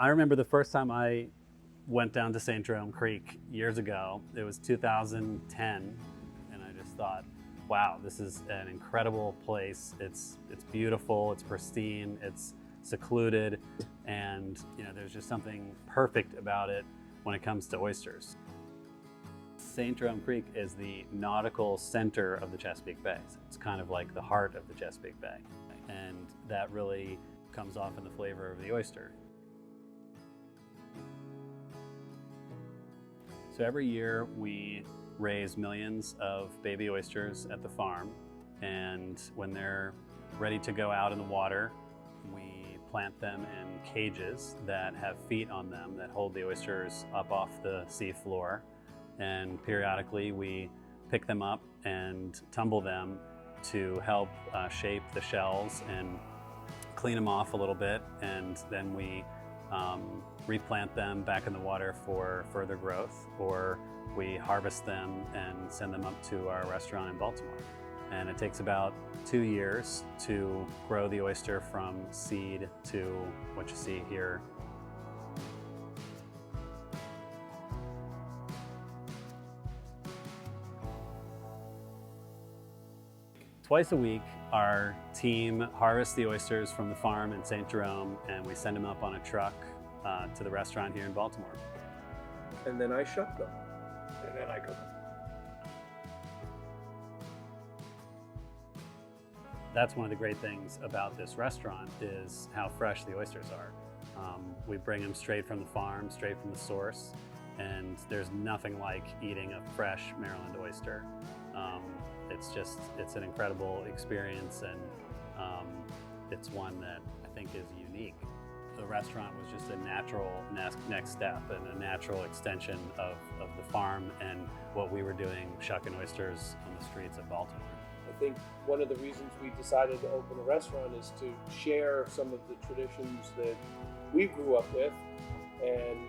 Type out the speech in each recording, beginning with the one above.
I remember the first time I went down to St. Jerome Creek years ago. It was 2010, and I just thought, wow, this is an incredible place. It's beautiful, it's pristine, it's secluded, and there's just something perfect about it when it comes to oysters. St. Jerome Creek is the nautical center of the Chesapeake Bay. So it's kind of like the heart of the Chesapeake Bay, and that really comes off in the flavor of the oyster. So every year we raise millions of baby oysters at the farm, and when they're ready to go out in the water, we plant them in cages that have feet on them that hold the oysters up off the sea floor, and periodically we pick them up and tumble them to help shape the shells and clean them off a little bit, and then we replant them back in the water for further growth, or we harvest them and send them up to our restaurant in Baltimore. And it takes about 2 years to grow the oyster from seed to what you see here. Twice a week, our team harvests the oysters from the farm in St. Jerome, and we send them up on a truck to the restaurant here in Baltimore. And then I shuck them. And then I cook them. That's one of the great things about this restaurant is how fresh the oysters are. We bring them straight from the farm, straight from the source, and there's nothing like eating a fresh Maryland oyster. It's an incredible experience, and it's one that I think is unique. The restaurant was just a natural next step and a natural extension of the farm and what we were doing, shucking oysters on the streets of Baltimore. I think one of the reasons we decided to open a restaurant is to share some of the traditions that we grew up with, and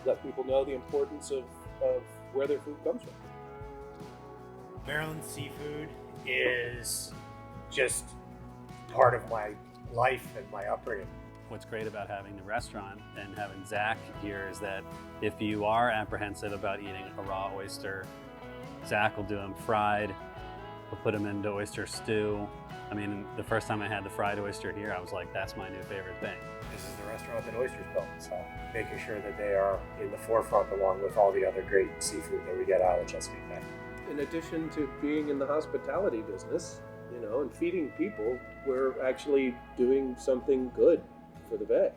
let people know the importance of where their food comes from. Maryland seafood is just part of my life and my upbringing. What's great about having the restaurant and having Zach here is that if you are apprehensive about eating a raw oyster, Zach will do them fried. We'll put them into oyster stew. I mean, the first time I had the fried oyster here, I was like, that's my new favorite thing. This is the restaurant that oysters built, so making sure that they are in the forefront along with all the other great seafood that we get out of the Chesapeake Bay. In addition to being in the hospitality business, and feeding people, we're actually doing something good for the Bay.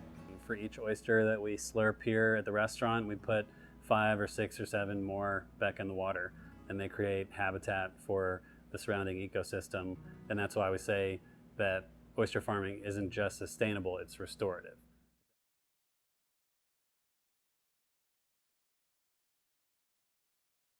For each oyster that we slurp here at the restaurant, we put 5 or 6 or 7 more back in the water, and they create habitat for the surrounding ecosystem. And that's why we say that oyster farming isn't just sustainable, it's restorative.